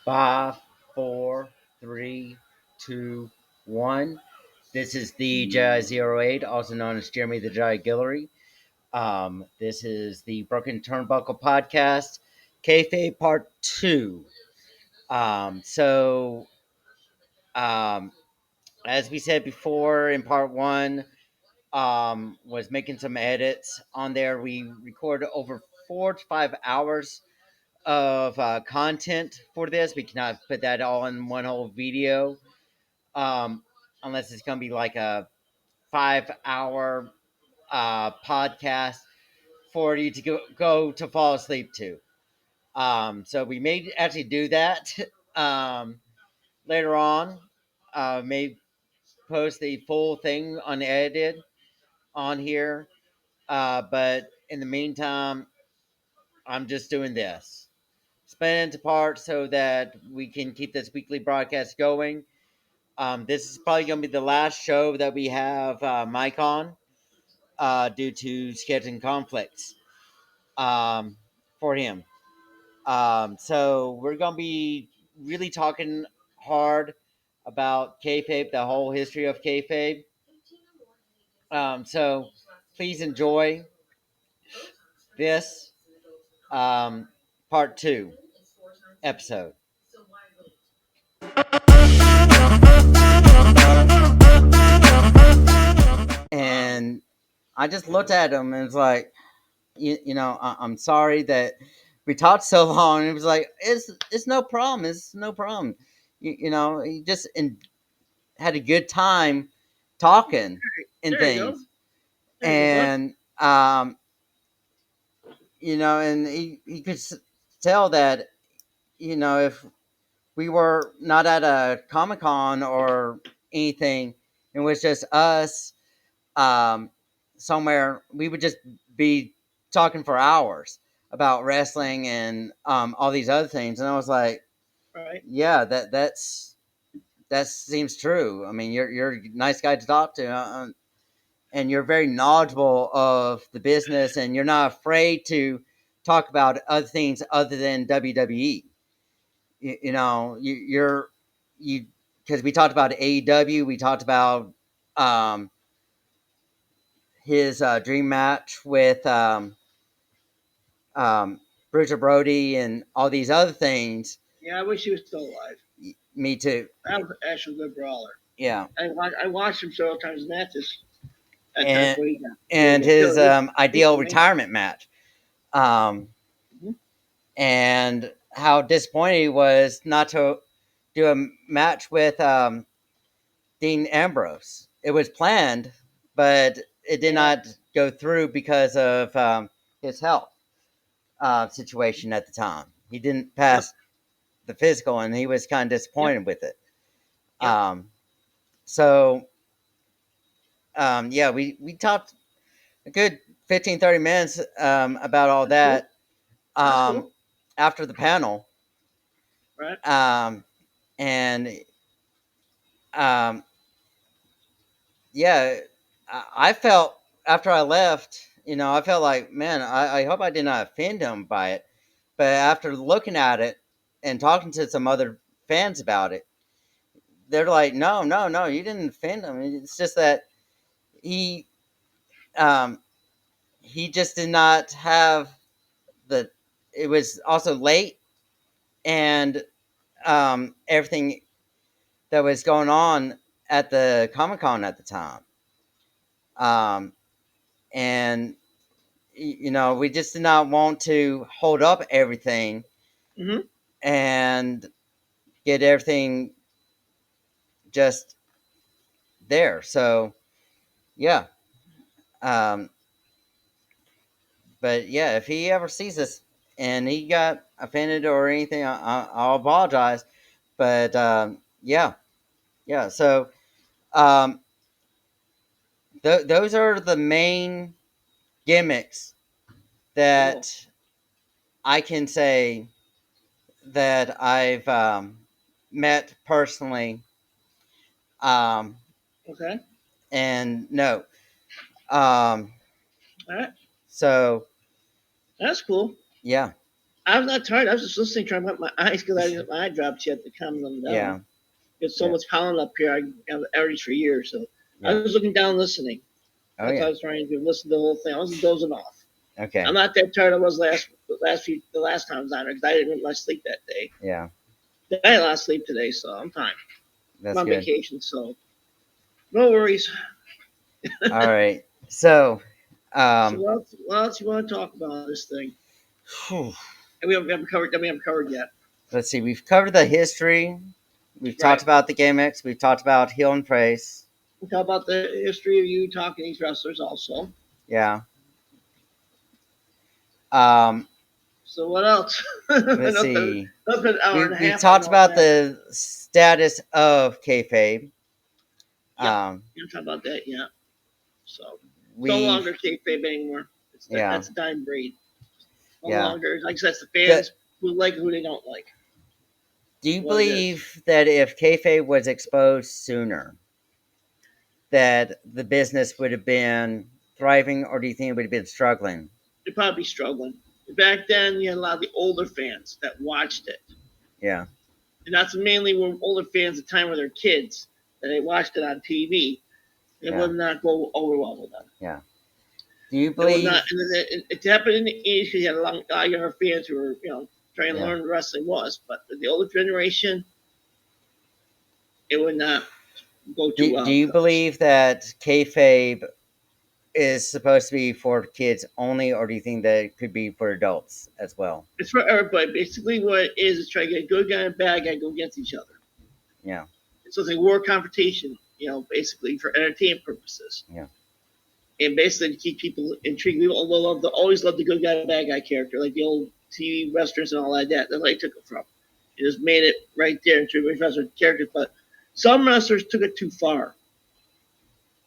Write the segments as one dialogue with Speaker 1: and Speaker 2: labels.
Speaker 1: Five, four, three, two, one. This is the Jedi 08, also known as Jeremy the Jedi Guillory. This is the Broken Turnbuckle Podcast, KAYFABE Part 2. Um, so, um, as we said before in Part 1, was making some edits on there. We recorded over 4 to 5 hours of content for this. We cannot put that all in one whole video, um, unless it's going to be like a 5 hour podcast for you to go to fall asleep to. So we may actually do that um, later on. May post the full thing unedited on here. But in the meantime, I'm just doing this. Split it into parts so that we can keep this weekly broadcast going. This is probably going to be the last show that we have Mike on due to scheduling conflicts for him. So we're going to be really talking hard about kayfabe, the whole history of kayfabe. So please enjoy this part 2 episode. And I just looked at him and was like, I'm sorry that we talked so long. And it was like, it's no problem. It's no problem. He just had a good time talking and
Speaker 2: There you go.
Speaker 1: things.
Speaker 2: There you go, bud.
Speaker 1: And, and he could tell that, if we were not at a Comic Con or anything, it was just us um, somewhere, we would just be talking for hours about wrestling and all these other things. And I was like,
Speaker 2: Right.
Speaker 1: yeah, that seems true. I mean, you're a nice guy to talk to, and you're very knowledgeable of the business, and you're not afraid to talk about other things other than WWE. You because we talked about AEW, we talked about um, his dream match with um, Bruiser Brody and all these other things.
Speaker 2: Yeah, I wish he was still alive.
Speaker 1: Me too.
Speaker 2: That was actually a good brawler.
Speaker 1: Yeah.
Speaker 2: I watched him several times in matches at times
Speaker 1: And
Speaker 2: where he got
Speaker 1: and
Speaker 2: killed.
Speaker 1: his ideal
Speaker 2: Recently.
Speaker 1: retirement match. Um,
Speaker 2: Mhm.
Speaker 1: and how disappointed he was not to do a match with Dean Ambrose. It was planned, but it did
Speaker 2: Yeah.
Speaker 1: not go through because of his health situation at the time. He didn't
Speaker 2: Yep.
Speaker 1: pass the physical, and he was kind of
Speaker 2: Yep.
Speaker 1: disappointed with it.
Speaker 2: Yep.
Speaker 1: So, yeah, we talked a good 15-30 minutes about all
Speaker 2: That's cool.
Speaker 1: that
Speaker 2: That's cool.
Speaker 1: after the panel.
Speaker 2: Right.
Speaker 1: And um, yeah, I felt after I left, I felt like, man, I hope I did not offend him by it. But after looking at it and talking to some other fans about it, they're like, no, no, no, you didn't offend him. It's just that he um, he just did not have the. It was also late, and everything that was going on at the Comic Con at the time, um, and we just did not want to hold up everything
Speaker 2: Mm-hmm.
Speaker 1: and get everything just there. So yeah, um, but yeah, if he ever sees this and he got offended or anything, I'll apologize. But yeah, yeah. So um, those are the main gimmicks
Speaker 2: Cool.
Speaker 1: that I can say that I've met personally. Um,
Speaker 2: Okay.
Speaker 1: and no, um,
Speaker 2: All right.
Speaker 1: so
Speaker 2: That's cool.
Speaker 1: yeah,
Speaker 2: I was not tired. I was just listening, trying to put my eyes because I didn't get my eye drops yet to calm them down.
Speaker 1: Yeah.
Speaker 2: There's so
Speaker 1: Yeah.
Speaker 2: much pollen up here. I have allergies for years, so I
Speaker 1: Yeah.
Speaker 2: was looking down, listening.
Speaker 1: Oh
Speaker 2: That's what I
Speaker 1: yeah.
Speaker 2: was trying to do. Listen to the whole thing. I wasn't dozing off. I'm
Speaker 1: Okay.
Speaker 2: not that tired I was the last time I was on there because I didn't get much sleep that day.
Speaker 1: Yeah.
Speaker 2: I had a lot of sleep today, so I'm fine. I'm
Speaker 1: That's
Speaker 2: on
Speaker 1: good.
Speaker 2: vacation, so no worries.
Speaker 1: All right. So,
Speaker 2: So
Speaker 1: um,
Speaker 2: what else you want to talk about this thing? And we haven't covered. We haven't covered yet.
Speaker 1: let's see. We've covered the history. We've talked
Speaker 2: Right.
Speaker 1: about the gimmicks. We've talked about heel and praise.
Speaker 2: We talk about the history of you talking to these wrestlers also.
Speaker 1: Yeah. Um,
Speaker 2: So what else?
Speaker 1: let's
Speaker 2: Another
Speaker 1: see.
Speaker 2: another hour and a
Speaker 1: We've
Speaker 2: half. I
Speaker 1: talked
Speaker 2: know
Speaker 1: about
Speaker 2: that.
Speaker 1: the status of kayfabe.
Speaker 2: Yep.
Speaker 1: Um,
Speaker 2: We haven't talked about that yet. So it's no
Speaker 1: we've
Speaker 2: longer kayfabe anymore.
Speaker 1: yeah
Speaker 2: That's a dying breed. No
Speaker 1: yeah.
Speaker 2: longer. Like I said, it's the
Speaker 1: The,
Speaker 2: fans who like it, who they don't like.
Speaker 1: do you
Speaker 2: What it is.
Speaker 1: believe that if kayfabe was exposed sooner, that the business would have been thriving, or do you think it would have been struggling?
Speaker 2: They'd probably be struggling. Back then, you had a lot of the older fans that watched it.
Speaker 1: Yeah.
Speaker 2: And that's mainly were older fans at the time with their kids that they watched it on TV. It
Speaker 1: Yeah.
Speaker 2: would not go over well with them.
Speaker 1: Yeah. Do you
Speaker 2: It would not.
Speaker 1: believe?
Speaker 2: And it happened in the 80s because you had a lot of younger fans who were, trying to
Speaker 1: Yeah.
Speaker 2: learn what wrestling was. But the older generation, it would not go too
Speaker 1: Do
Speaker 2: well
Speaker 1: you
Speaker 2: because
Speaker 1: believe that kayfabe is supposed to be for kids only, or do you think that it could be for adults as well?
Speaker 2: it's for everybody. Basically, what it is try to get a good guy and a bad guy go against each other.
Speaker 1: Yeah.
Speaker 2: So it's a war confrontation, basically for entertainment purposes.
Speaker 1: Yeah.
Speaker 2: And basically to keep people intrigued. People always love the good guy, bad guy character, like the old TV westerns and all like that. That's where they took it from. It just made it right there into wrestler characters. But some wrestlers took it too far.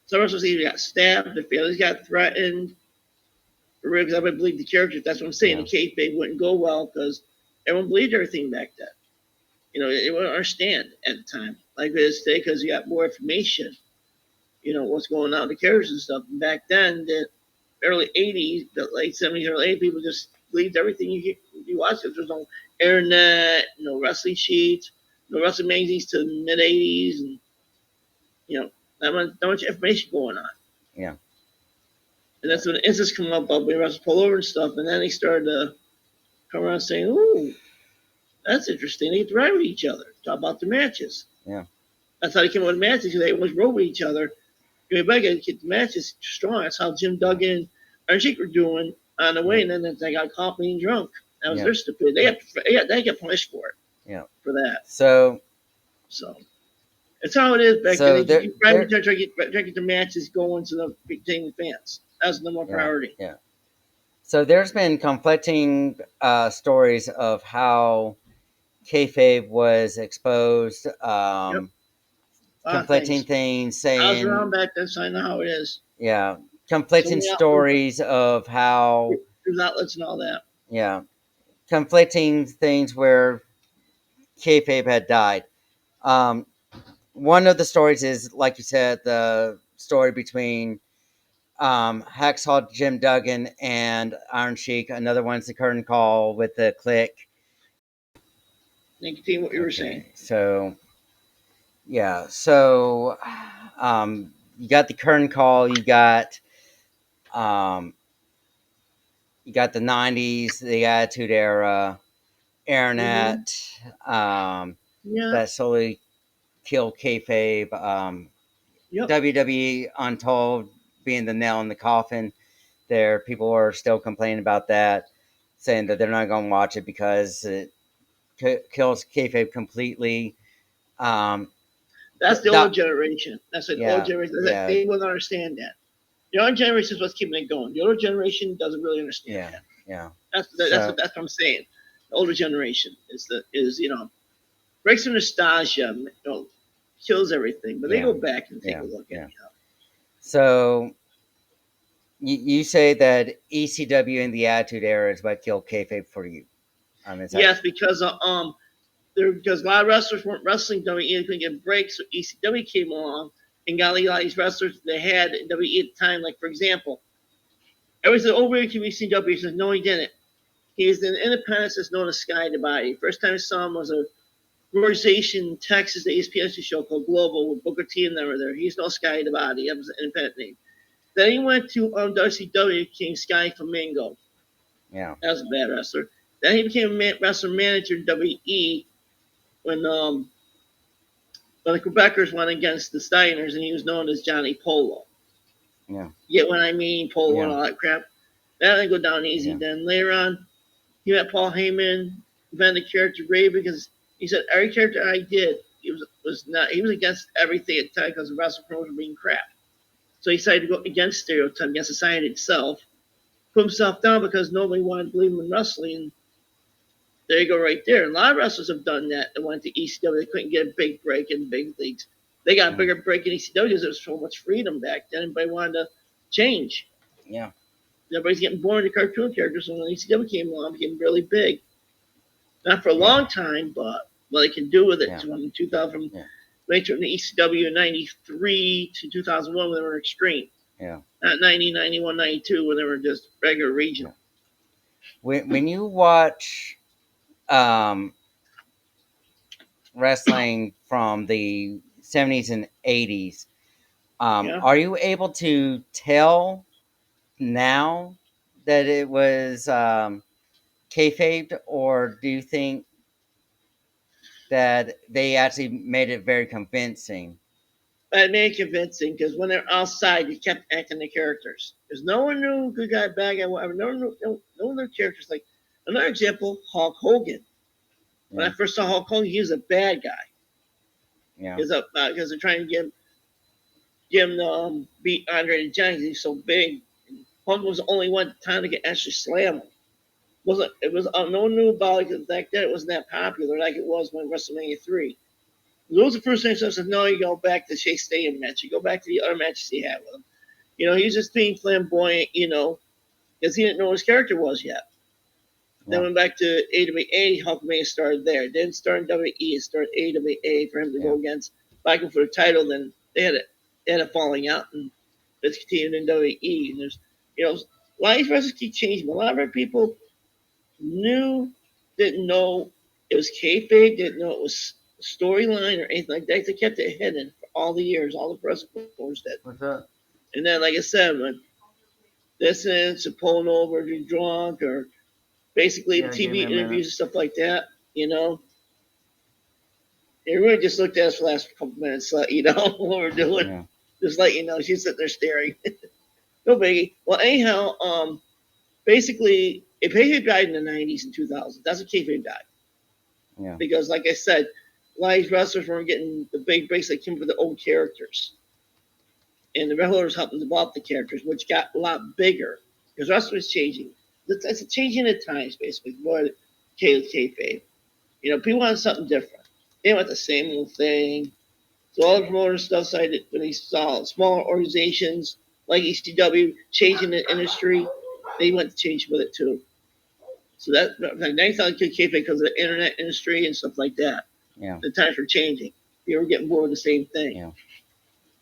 Speaker 2: Some wrestlers either got stabbed, their families got threatened. Because I would believe the characters. That's what I'm saying.
Speaker 1: Yeah.
Speaker 2: The kayfabe wouldn't go well because everyone believed everything back then. They wouldn't understand at the time like this today because you got more information. What's going on with the characters and stuff. And back then, the early '80s, the late '70s, early '80s, people just believed everything you watched. There was no internet, no wrestling sheets, no wrestling magazines to the mid '80s, and you know, not much information going on.
Speaker 1: Yeah.
Speaker 2: And that's when the incidents come up about being wrestlers pull over and stuff, and then they started to come around saying, "Ooh, that's interesting. They get to ride with each other. Talk about the matches."
Speaker 1: Yeah.
Speaker 2: That's how they came up with matches because they always rode with each other. Everybody got to get the matches strong. That's how Jim
Speaker 1: Yeah.
Speaker 2: Duggan and Iron Sheik were doing on the way,
Speaker 1: Yeah.
Speaker 2: and then they got caught being drunk. That was
Speaker 1: Yeah.
Speaker 2: their stupidity. They got punished for it
Speaker 1: Yeah.
Speaker 2: for that.
Speaker 1: So
Speaker 2: So it's how it is back then.
Speaker 1: so
Speaker 2: You try
Speaker 1: there
Speaker 2: to get the matches going to the retain the fans. That's the number one
Speaker 1: yeah.
Speaker 2: priority.
Speaker 1: Yeah. So there's been conflicting stories of how kayfabe was exposed.
Speaker 2: Yep, a lot of
Speaker 1: Conflicting
Speaker 2: things.
Speaker 1: things
Speaker 2: I was around
Speaker 1: saying,
Speaker 2: back then, so I know how it is.
Speaker 1: yeah,
Speaker 2: So
Speaker 1: conflicting
Speaker 2: many outlets,
Speaker 1: stories of how,
Speaker 2: there's outlets and all that.
Speaker 1: yeah, conflicting things where kayfabe had died. Um, one of the stories is, like you said, the story between Hacksaw Jim Duggan and Iron Sheik. Another one's the curtain call with the click.
Speaker 2: And continue what you were saying.
Speaker 1: Okay, so yeah, so you got the curtain call. Um, you got the '90s, the Attitude Era,
Speaker 2: Mm-hmm.
Speaker 1: internet,
Speaker 2: Yeah.
Speaker 1: that slowly killed kayfabe.
Speaker 2: Yep.
Speaker 1: WWE Untold being the nail in the coffin. There, people are still complaining about that, saying that they're not going to watch it because it kills kayfabe completely. Um,
Speaker 2: That's the older
Speaker 1: that,
Speaker 2: generation. That's the older
Speaker 1: yeah,
Speaker 2: generation.
Speaker 1: yeah,
Speaker 2: They wouldn't understand that. The younger generation is what's keeping it going. The older generation doesn't really understand
Speaker 1: yeah,
Speaker 2: that.
Speaker 1: yeah.
Speaker 2: That's
Speaker 1: So
Speaker 2: what I'm saying. The older generation is breaks the nostalgia, kills everything. But they
Speaker 1: yeah,
Speaker 2: go back and take
Speaker 1: yeah,
Speaker 2: a look
Speaker 1: yeah.
Speaker 2: anyhow.
Speaker 1: So you say that ECW and the Attitude Era is what killed kayfabe for you. Is that
Speaker 2: Yes, because a lot of wrestlers weren't wrestling WWE, couldn't get breaks, so ECW came along and got a lot of these wrestlers they had in WWE at the time. Like for example, everyone said, "Oh, where can we see ECW?" He says, "No, he didn't. He's an independent that's known as Sky Divided. First time I saw him was a organization in Texas, the ESPN show called Global with Booker T and them were there. He's no Sky Divided. That was an independent name. Then he went to WCW, became Sky Flamingo.
Speaker 1: Yeah.
Speaker 2: That was a bad wrestler. Then he became a wrestler manager in WWE when the Quebecers went against the Steiners, and he was known as Johnny Polo.
Speaker 1: Yeah.
Speaker 2: Get what I mean? Polo and
Speaker 1: Yeah.
Speaker 2: all that crap. That didn't go down easy.
Speaker 1: Yeah.
Speaker 2: Then later on, he met Paul Heyman, invented the character Ray because he said every character I did, he was against everything at the time because the wrestling promotion being crap. So he decided to go against stereotype, against society itself, put himself down because nobody wanted to believe him in wrestling. There you go, right there. And a lot of wrestlers have done that. They went to ECW. They couldn't get a big break in the big leagues. They got a bigger break in ECW because there was so much freedom back then. Everybody wanted to change.
Speaker 1: Yeah.
Speaker 2: Everybody's getting bored of cartoon characters. So when ECW came along, it became really big. Not for a long time, but what they can do with it. So in 2000, later in the ECW in 93 to 2001 when they were extreme.
Speaker 1: Yeah.
Speaker 2: Not 90, 91, 92 when they were just regular regional.
Speaker 1: When you watch wrestling from the 70s and 80s, are you able to tell now that it was kayfabed, or do you think that they actually made it very convincing?
Speaker 2: But it made it convincing because when they're outside, you kept acting the characters. Because no one knew good guy, bad guy, whatever. No one knew characters. Like another example, Hulk Hogan. When I first saw Hulk Hogan, he was a bad guy.
Speaker 1: Yeah.
Speaker 2: Because they're trying to get him to beat Andre the Giant. He's so big. And Hogan was the only one time to get actually slam him. It was no one knew about it because back then it wasn't that popular like it was when WrestleMania 3. Those are the first things I said, no, you go back to Shea Stadium match. You go back to the other matches he had with him. He's just being flamboyant, because he didn't know what his character was yet. Then went back to AWA, Hulkmania started there. Then started WWE, it started AWA for him to go against fighting for the title. Then they had a falling out, and it's continued in WWE. And there's, a lot of these wrestlers keep changing. A lot of our people didn't know it was kayfabe, didn't know it was storyline or anything like that. They kept it hidden for all the years, all the wrestlers did.
Speaker 1: What's that?
Speaker 2: And then, like I said, when this is pulling over, or drunk, or basically the TV interviews and stuff like that, they really just looked at us for the last couple minutes, what we're doing. Yeah. Just let you know, she's sitting there staring. No biggie. Well, anyhow, basically, if kayfabe died in the 90s and 2000s, that's a kayfabe died.
Speaker 1: Yeah.
Speaker 2: Because, like I said, a lot of these wrestlers weren't getting the big breaks that came with the old characters. And the wrestlers helped them develop the characters, which got a lot bigger. Because wrestlers changing. It's a changing at times, basically, more kayfabe. People want something different. They want the same old thing. So all the promoters stuff decided when they saw smaller organizations like ECW changing the industry, they went to change with it too. So that like they thought it could kayfabe because of the internet industry and stuff like that.
Speaker 1: Yeah.
Speaker 2: The times were changing. People were getting bored with the same thing.
Speaker 1: Yeah.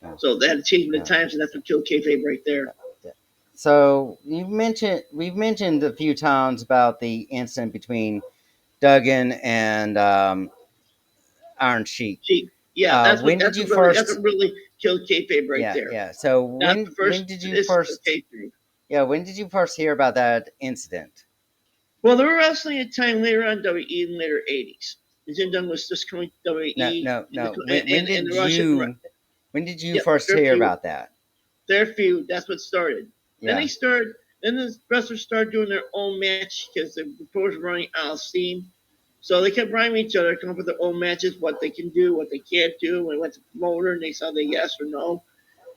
Speaker 1: Yeah.
Speaker 2: So they had to change with the times, and that's what killed kayfabe right there.
Speaker 1: So we've mentioned a few times about the incident between Duggan and Iron Sheik.
Speaker 2: Yeah, that's what really killed kayfabe right there.
Speaker 1: Yeah. So when did you first? Yeah, when did you first hear about that incident?
Speaker 2: Well, they were wrestling at time later on WWE in the later 80s. Jim Duggan was just coming to WWE.
Speaker 1: No. When did you first hear about that?
Speaker 2: Their feud, that's what started. Yeah. Then the wrestlers started doing their own match because the promoters were running out of steam. So they kept running each other, come up with their own matches, what they can do, what they can't do. When they went to the promoter and they saw the yes or no.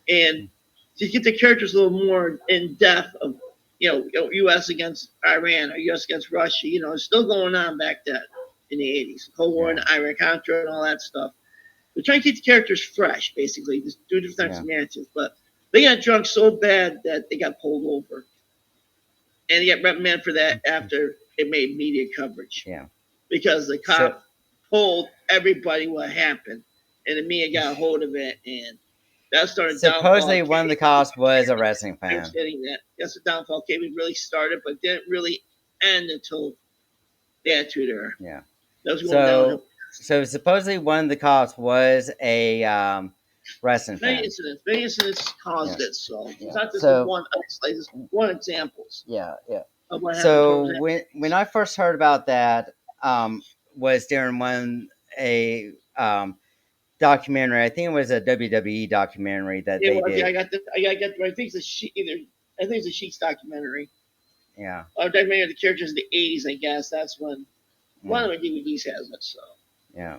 Speaker 2: And to get the characters a little more in depth of, U.S. against Iran or U.S. against Russia, it's still going on back then in the 80s. Cold War and Iran-Contra and all that stuff. They're trying to keep the characters fresh, basically, just do different types of matches. But they got drunk so bad that they got pulled over. And they got reprimanded for that after it made media coverage.
Speaker 1: Yeah.
Speaker 2: Because the cop told everybody what happened. And the media got a hold of it, and that started
Speaker 1: supposedly one of the cops was a wrestling fan.
Speaker 2: That's the downfall. Kayfabe really started, but didn't really and until the Attitude Era.
Speaker 1: Yeah.
Speaker 2: That was going downhill.
Speaker 1: So supposedly one of the cops was a wrestling fan.
Speaker 2: Many incidents caused
Speaker 1: Yeah.
Speaker 2: it. So it's
Speaker 1: Yeah.
Speaker 2: not just
Speaker 1: So
Speaker 2: one isolated, it's one examples
Speaker 1: yeah, yeah.
Speaker 2: of what happened to
Speaker 1: So
Speaker 2: him.
Speaker 1: when I first heard about that, was during one a documentary. I think it was a WWE documentary that
Speaker 2: Yeah,
Speaker 1: they
Speaker 2: well, yeah,
Speaker 1: did.
Speaker 2: I got. I think it's a I think it's a Sheik's documentary.
Speaker 1: Yeah,
Speaker 2: Or documentary of the characters in the '80s. I guess that's when one
Speaker 1: yeah,
Speaker 2: of the DVDs has it. So
Speaker 1: yeah.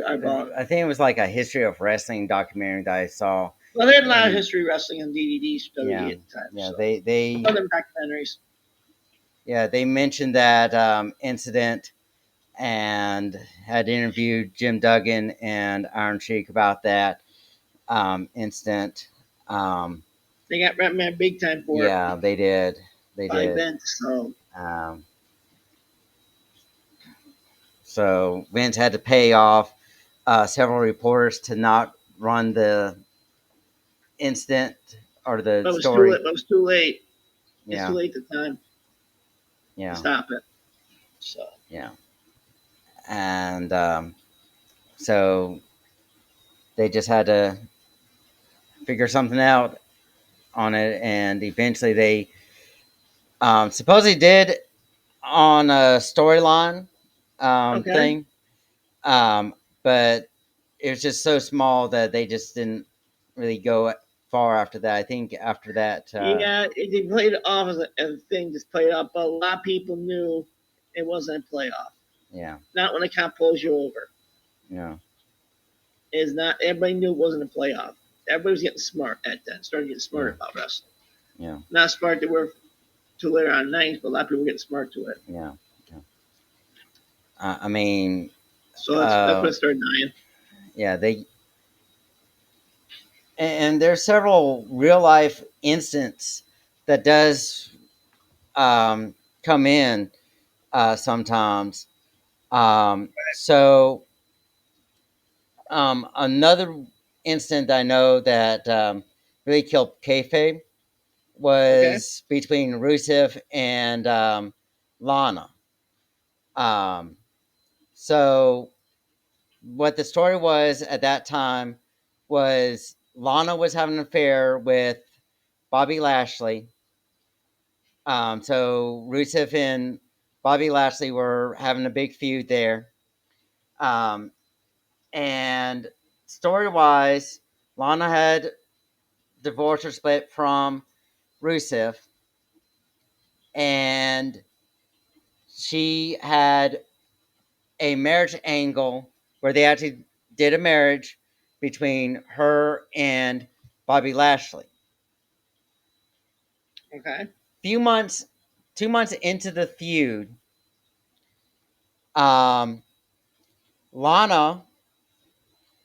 Speaker 2: I bought it.
Speaker 1: I think it was like a history of wrestling documentary that I saw,
Speaker 2: Well, they had a lot of
Speaker 1: and
Speaker 2: history wrestling on DVDs for WWE
Speaker 1: yeah,
Speaker 2: at the time.
Speaker 1: yeah.
Speaker 2: So
Speaker 1: They
Speaker 2: other documentaries.
Speaker 1: yeah they mentioned that incident and had interviewed Jim Duggan and Iron Sheik about that incident. Um,
Speaker 2: They got Batman big time for it
Speaker 1: yeah, they did. They
Speaker 2: by
Speaker 1: did.
Speaker 2: Vince. So
Speaker 1: Um, so Vince had to pay off several reporters to not run the incident or the
Speaker 2: but it was too late.
Speaker 1: story.
Speaker 2: It was too late. It's too
Speaker 1: Yeah,
Speaker 2: late at the time to
Speaker 1: yeah,
Speaker 2: stop it. So
Speaker 1: yeah. And so they just had to figure something out on it, and eventually they supposedly did on a storyline
Speaker 2: okay.
Speaker 1: thing, um, but it was just so small that they just didn't really go far after that. I think after that,
Speaker 2: Yeah, they played it off as a thing, just played it off, but a lot of people knew it wasn't a playoff.
Speaker 1: yeah,
Speaker 2: Not when a cop pulls you over.
Speaker 1: yeah,
Speaker 2: Is not everybody knew it wasn't a playoff. Everybody was getting smart at that, started getting
Speaker 1: yeah,
Speaker 2: smart about wrestling.
Speaker 1: yeah,
Speaker 2: Not smart they were till later on nights, but a lot of people were getting smart to it.
Speaker 1: yeah. Yeah. I mean,
Speaker 2: So that's when
Speaker 1: uh,
Speaker 2: it started dying.
Speaker 1: yeah, they and there's several real life instances that does um, come in sometimes. So another incident I know that really killed kayfabe
Speaker 2: Okay.
Speaker 1: was between Rusev and Lana. Um, so what the story was at that time was Lana was having an affair with Bobby Lashley. So Rusev and Bobby Lashley were having a big feud there. Um, and story wise, Lana had divorced or split from Rusev, and she had a marriage angle where they actually did a marriage between her and Bobby Lashley.
Speaker 2: Okay.
Speaker 1: Few months, 2 months into the feud, um, Lana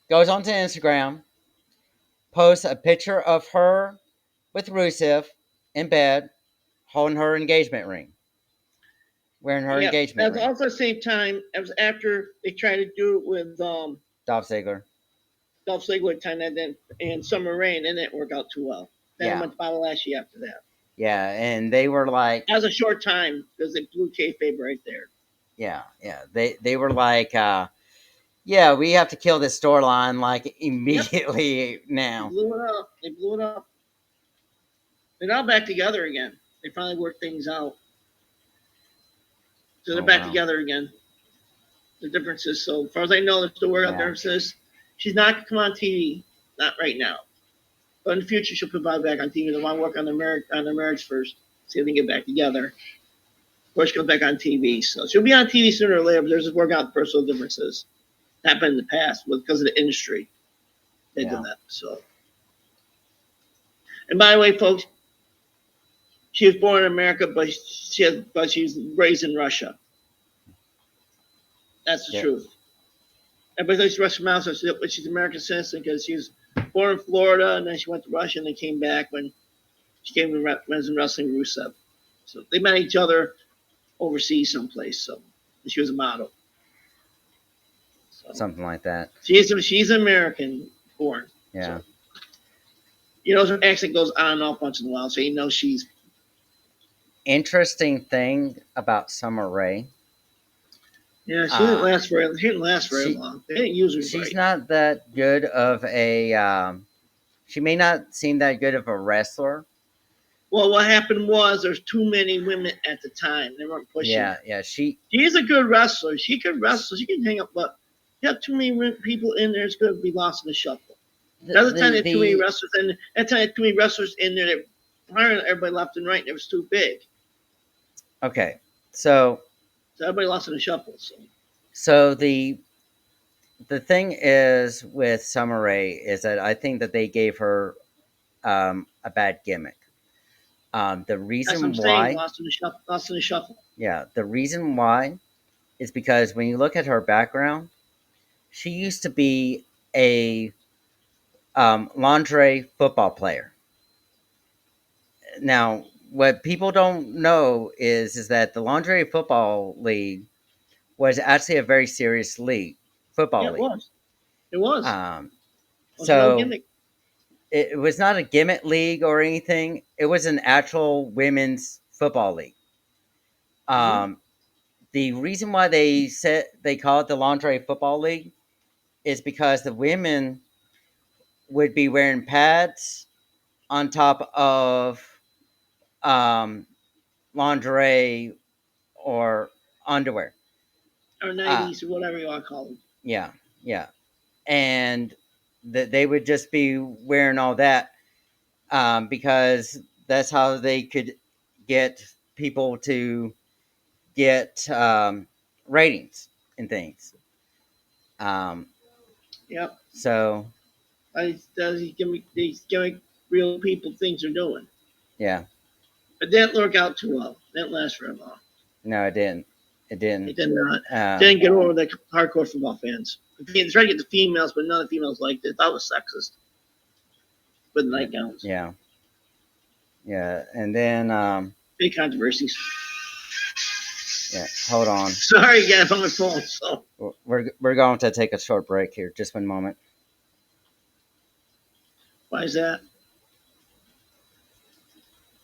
Speaker 1: goes onto Instagram, posts a picture of her with Rusev in bed, holding her engagement ring, wearing her
Speaker 2: Yep.
Speaker 1: engagement
Speaker 2: That was
Speaker 1: ring.
Speaker 2: also the same time. It was after they tried to do it with
Speaker 1: Dolph Ziggler.
Speaker 2: Dolph Ziggler time that then and Summer Rain, and it didn't work out too well. Then it
Speaker 1: Yeah,
Speaker 2: went to Bobby Lashley after that.
Speaker 1: yeah, and they were like,
Speaker 2: That was a short time because it blew kayfabe right there.
Speaker 1: yeah, yeah, they were like, yeah, we have to kill this storyline like
Speaker 2: Yep.
Speaker 1: immediately
Speaker 2: They
Speaker 1: now.
Speaker 2: blew it up. They blew it up. They're now back together again. They finally worked things out. So they're
Speaker 1: Oh
Speaker 2: back
Speaker 1: wow,
Speaker 2: together again. The differences. So as far as I know, they're still working out
Speaker 1: yeah,
Speaker 2: differences. She's not going to come on TV. Not right now. But in the future, she'll put Bob back on TV. They want to work on their marriage first. See if they can get back together. Of course, she comes back on TV. So she'll be on TV sooner or later, but there's just work out personal differences. Happened in the past because of the industry. They did
Speaker 1: yeah,
Speaker 2: that. So, and by the way, folks, she was born in America, but she's raised in Russia. That's the
Speaker 1: yeah,
Speaker 2: truth. Everybody thinks Russian mouse, but she's an American citizen because she was born in Florida and then she went to Russia and then came back when she came to wrestling Rusev. So they met each other overseas someplace. So she was a model. So
Speaker 1: something like that.
Speaker 2: she's American born.
Speaker 1: Yeah,
Speaker 2: So her accent goes on and off once in a while, so you know she's
Speaker 1: interesting thing about Summer Rae,
Speaker 2: Yeah,
Speaker 1: uh,
Speaker 2: she didn't last very
Speaker 1: she
Speaker 2: long. They didn't use her
Speaker 1: she's
Speaker 2: right.
Speaker 1: not that good of a. She may not seem that good of a wrestler.
Speaker 2: Well, what happened was there's too many women at the time. They weren't pushing
Speaker 1: Yeah,
Speaker 2: her.
Speaker 1: yeah.
Speaker 2: She is a good wrestler. She could wrestle. She can hang up, but you have too many people in there. It's going to be lost in the shuffle.
Speaker 1: The
Speaker 2: The other time they had too many
Speaker 1: the
Speaker 2: wrestlers, and that time they had too many wrestlers in there. That hiring everybody left and right, and it was too big.
Speaker 1: okay. So
Speaker 2: So everybody lost in the shuffle. So
Speaker 1: so the thing is with Summer Rae is that I think that they gave her a bad gimmick. The
Speaker 2: that's what I'm
Speaker 1: reason
Speaker 2: saying.
Speaker 1: why,
Speaker 2: Lost in the shuffle. Lost in the shuffle.
Speaker 1: yeah, the reason why is because when you look at her background, she used to be a lingerie football player. Now, what people don't know is that the lingerie football league was actually a very serious league,
Speaker 2: Yeah,
Speaker 1: football
Speaker 2: it
Speaker 1: league.
Speaker 2: was. It was.
Speaker 1: Um,
Speaker 2: It was no
Speaker 1: so
Speaker 2: gimmick.
Speaker 1: it was not a gimmick league or anything. It was an actual women's football league.
Speaker 2: Mm-hmm.
Speaker 1: Um, the reason why they call it the lingerie football league is because the women would be wearing pads on top of um, lingerie or underwear.
Speaker 2: Or
Speaker 1: Uh,
Speaker 2: 90s or whatever you want to call them.
Speaker 1: yeah, yeah, and that they would just be wearing all that because that's how they could get people to get ratings and things. Um,
Speaker 2: Yep.
Speaker 1: so
Speaker 2: These gimmick real people things are doing.
Speaker 1: yeah,
Speaker 2: It didn't work out too well. It didn't last very long.
Speaker 1: no, it didn't. It
Speaker 2: It
Speaker 1: didn't.
Speaker 2: did not.
Speaker 1: Um,
Speaker 2: Didn't get over the hardcore football fans. They tried to get the females, but none of the females liked it. That was sexist with
Speaker 1: yeah,
Speaker 2: nightgowns.
Speaker 1: yeah, yeah, and then
Speaker 2: Big controversies.
Speaker 1: yeah. Hold on,
Speaker 2: Sorry, guys, I'm on my phone. So
Speaker 1: we're going to take a short break here. Just one moment.
Speaker 2: why is that?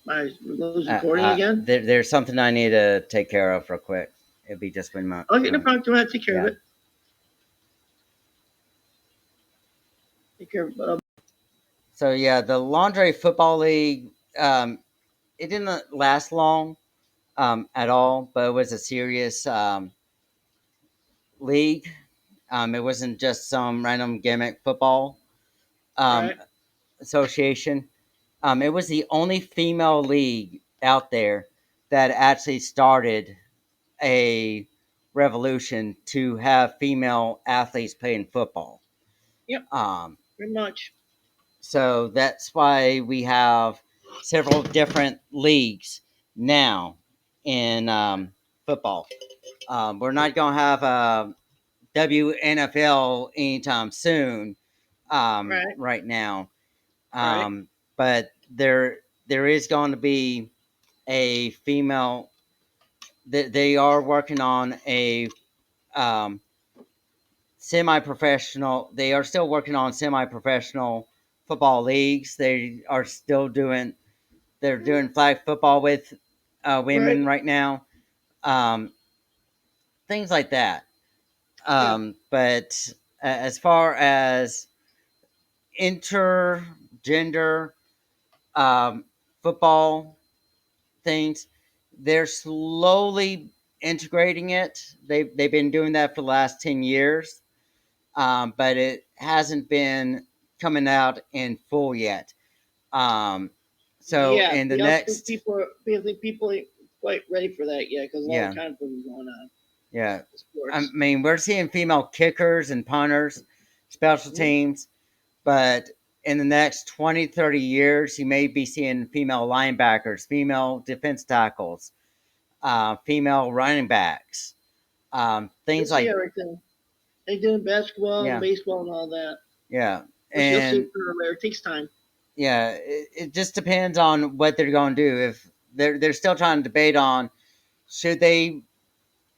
Speaker 2: Why we lose recording again?
Speaker 1: There's something I need to take care of real quick. It'll be just one
Speaker 2: Okay, no
Speaker 1: moment.
Speaker 2: problem. Don't have to take care of
Speaker 1: Yeah.
Speaker 2: it. Take care of it.
Speaker 1: So yeah, the lingerie football league. It didn't last long at all, but it was a serious league. It wasn't just some random gimmick football um,
Speaker 2: Right?
Speaker 1: association. It was the only female league out there that actually started a revolution to have female athletes playing football.
Speaker 2: Yep.
Speaker 1: Um,
Speaker 2: Pretty much.
Speaker 1: so that's why we have several different leagues now in football. We're not going to have a WNFL anytime soon,
Speaker 2: Right.
Speaker 1: right now,
Speaker 2: Right.
Speaker 1: but there is going to be a female. They are working on a um, semi-professional. They are still working on semi-professional football leagues. They are still doing. They're doing flag football with
Speaker 2: Right.
Speaker 1: women right now. Um, things like that.
Speaker 2: Yeah.
Speaker 1: But as far as intergender um, football things, they're slowly integrating it. They've been doing that for the last 10 years, but it hasn't been coming out in full yet. Um, so
Speaker 2: Yeah.
Speaker 1: in the
Speaker 2: The other
Speaker 1: next,
Speaker 2: people are. I think people ain't quite ready for that yet because a lot of
Speaker 1: yeah,
Speaker 2: controversy going on
Speaker 1: yeah.
Speaker 2: in
Speaker 1: I
Speaker 2: sports.
Speaker 1: mean, we're seeing female kickers and punters, special
Speaker 2: Mhm.
Speaker 1: teams, but in the next 20, 30 years, you may be seeing female linebackers, female defense tackles, female running backs,
Speaker 2: You'll
Speaker 1: things
Speaker 2: see
Speaker 1: like,
Speaker 2: everything. They do in basketball and
Speaker 1: yeah,
Speaker 2: baseball and all that.
Speaker 1: yeah.
Speaker 2: But you'll see it
Speaker 1: And
Speaker 2: sooner or later. It takes time.
Speaker 1: yeah, it just depends on what they're going to do. If they're still trying to debate on should they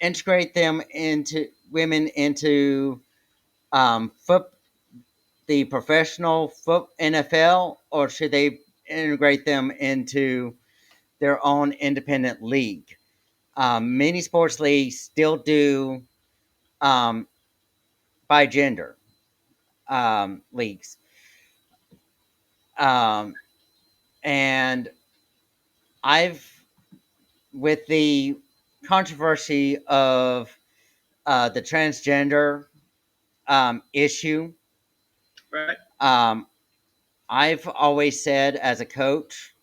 Speaker 1: integrate them into women into foot the professional foot NFL or should they integrate them into their own independent league. Many sports leagues still do um, by gender leagues. Um, and I've, with the controversy of the transgender issue,
Speaker 2: Right.
Speaker 1: um, I've always said as a coach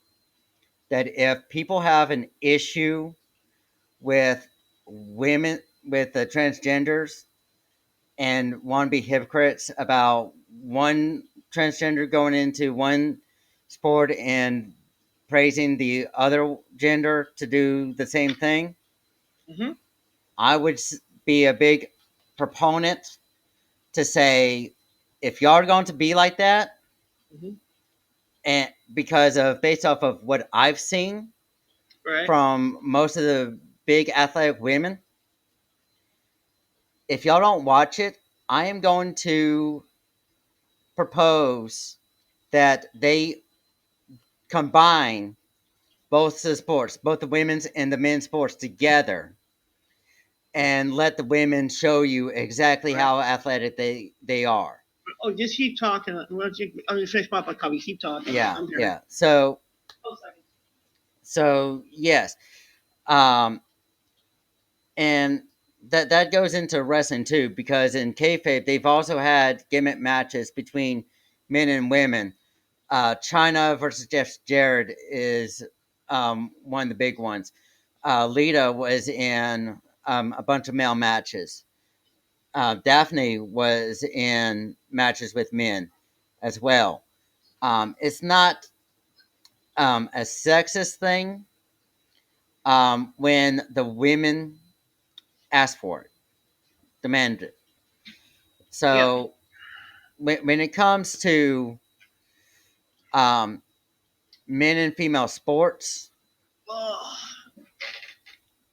Speaker 1: that if people have an issue with women, with the transgenders, and want to be hypocrites about one transgender going into one sport and praising the other gender to do the same thing,
Speaker 2: Mm-hmm.
Speaker 1: I would be a big proponent to say, if y'all are going to be like that,
Speaker 2: Mm-hmm.
Speaker 1: and because of based off of what I've seen
Speaker 2: Right.
Speaker 1: from most of the big athletic women, if y'all don't watch it, I am going to propose that they combine both the sports, both the women's and the men's sports together, and let the women show you exactly
Speaker 2: Right.
Speaker 1: how athletic they are.
Speaker 2: Oh, just keep talking. I'm gonna finish my coffee. Keep talking.
Speaker 1: Yeah,
Speaker 2: I'm here.
Speaker 1: yeah. So
Speaker 2: Oh, sorry.
Speaker 1: yes, um, and that goes into wrestling too, because in kayfabe they've also had gimmick matches between men and women. China versus Jeff Jarrett is one of the big ones. Lita was in a bunch of male matches. Daphne was in matches with men as well. It's not a sexist thing when the women ask for it, demand it.
Speaker 2: Yeah.
Speaker 1: So when it comes to um, men and female sports,
Speaker 2: Oh.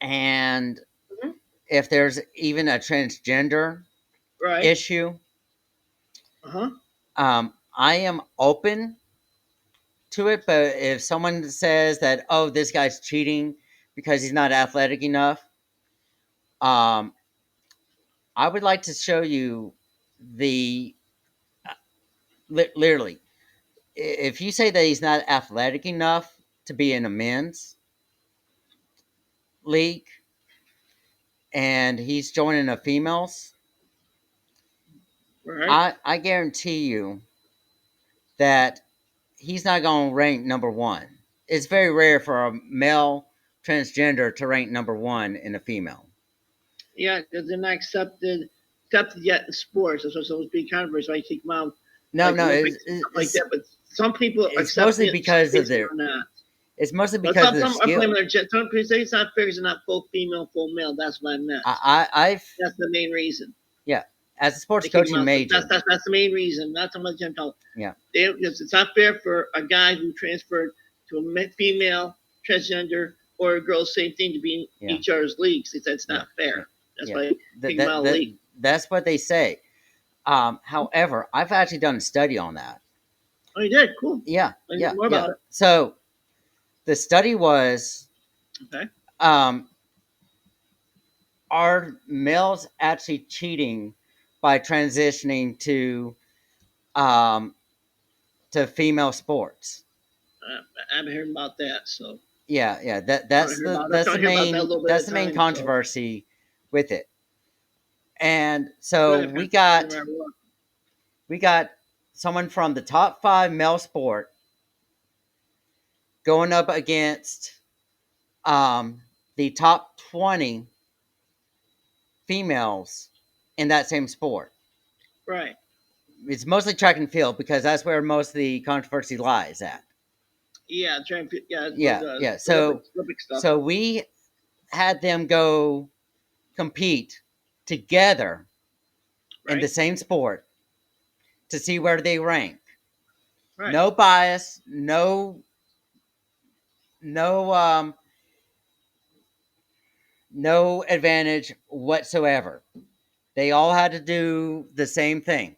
Speaker 1: and
Speaker 2: Mhm.
Speaker 1: if there's even a transgender
Speaker 2: Right.
Speaker 1: issue,
Speaker 2: Uh huh.
Speaker 1: I am open to it. But if someone says that, oh, this guy's cheating because he's not athletic enough, um, I would like to show you the literally. If you say that he's not athletic enough to be in a men's league and he's joining a females,
Speaker 2: Right.
Speaker 1: I guarantee you that he's not going to rank number one. It's very rare for a male transgender to rank number one in a female.
Speaker 2: Yeah, because they're not accepted yet in sports. That's what's supposed to be controversy. I take them out
Speaker 1: No,
Speaker 2: like
Speaker 1: no,
Speaker 2: Olympics and stuff like that. But some people
Speaker 1: it's
Speaker 2: accept
Speaker 1: mostly
Speaker 2: it, and some
Speaker 1: because of
Speaker 2: cases
Speaker 1: their
Speaker 2: are not.
Speaker 1: it's mostly
Speaker 2: But
Speaker 1: because of their
Speaker 2: some are
Speaker 1: skill.
Speaker 2: claiming they're some people say it's not fair because they're not full female, full male. That's what I meant.
Speaker 1: I've
Speaker 2: That's the main reason
Speaker 1: yeah, as a sports
Speaker 2: they kick them
Speaker 1: coaching
Speaker 2: out.
Speaker 1: major,
Speaker 2: That's the main reason. Not so much gentle.
Speaker 1: yeah,
Speaker 2: It's not fair for a guy who transferred to a female transgender or a girl, same thing, to be in
Speaker 1: yeah,
Speaker 2: each other's leagues. They said it's
Speaker 1: yeah,
Speaker 2: not
Speaker 1: yeah,
Speaker 2: fair. That's
Speaker 1: yeah.
Speaker 2: why
Speaker 1: That
Speaker 2: kick them
Speaker 1: that,
Speaker 2: out of the
Speaker 1: that
Speaker 2: league.
Speaker 1: that's what they say. However, I've actually done a study on that.
Speaker 2: Oh, you did? Cool.
Speaker 1: Yeah,
Speaker 2: I need
Speaker 1: yeah,
Speaker 2: more
Speaker 1: yeah.
Speaker 2: about it.
Speaker 1: So the study was,
Speaker 2: Okay.
Speaker 1: um, are males actually cheating by transitioning um, to female sports?
Speaker 2: I haven't heard about that, so
Speaker 1: Yeah, yeah.
Speaker 2: I want to hear about. I'm trying to hear about that a little bit
Speaker 1: that's
Speaker 2: at
Speaker 1: the
Speaker 2: a
Speaker 1: main
Speaker 2: time. So
Speaker 1: controversy with it. And
Speaker 2: go
Speaker 1: so
Speaker 2: ahead, Patrick.
Speaker 1: we got someone from the top five male sport going up against um, the top 20 females in that same sport.
Speaker 2: Right.
Speaker 1: It's mostly track and field because that's where most of the controversy lies at.
Speaker 2: Yeah. Yeah.
Speaker 1: Yeah, yeah.
Speaker 2: Olympic stuff.
Speaker 1: So we had them go compete together in the
Speaker 2: Right.
Speaker 1: same sport to see where they rank.
Speaker 2: Right.
Speaker 1: No bias, no no advantage whatsoever. They all had to do the same thing.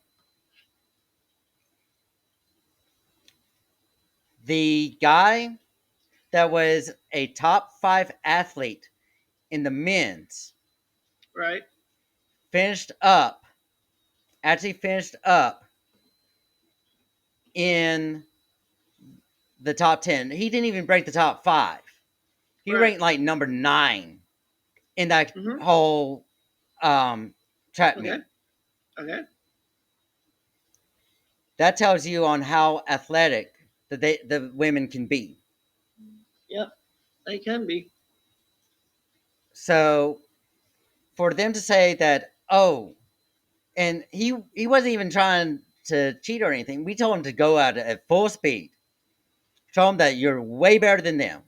Speaker 1: The guy that was a top 5 athlete in the men's
Speaker 2: Right.
Speaker 1: finished up, actually finished up in the top 10. He didn't even break the top 5. He
Speaker 2: Right.
Speaker 1: ranked like number 9 in that
Speaker 2: Mm-hmm.
Speaker 1: whole track
Speaker 2: Okay.
Speaker 1: meet.
Speaker 2: Okay.
Speaker 1: That tells you on how athletic the women can be.
Speaker 2: Yep. They can be.
Speaker 1: So for them to say that, oh, and he wasn't even trying to cheat or anything. We told him to go out at full speed. Show them that you're way better than them.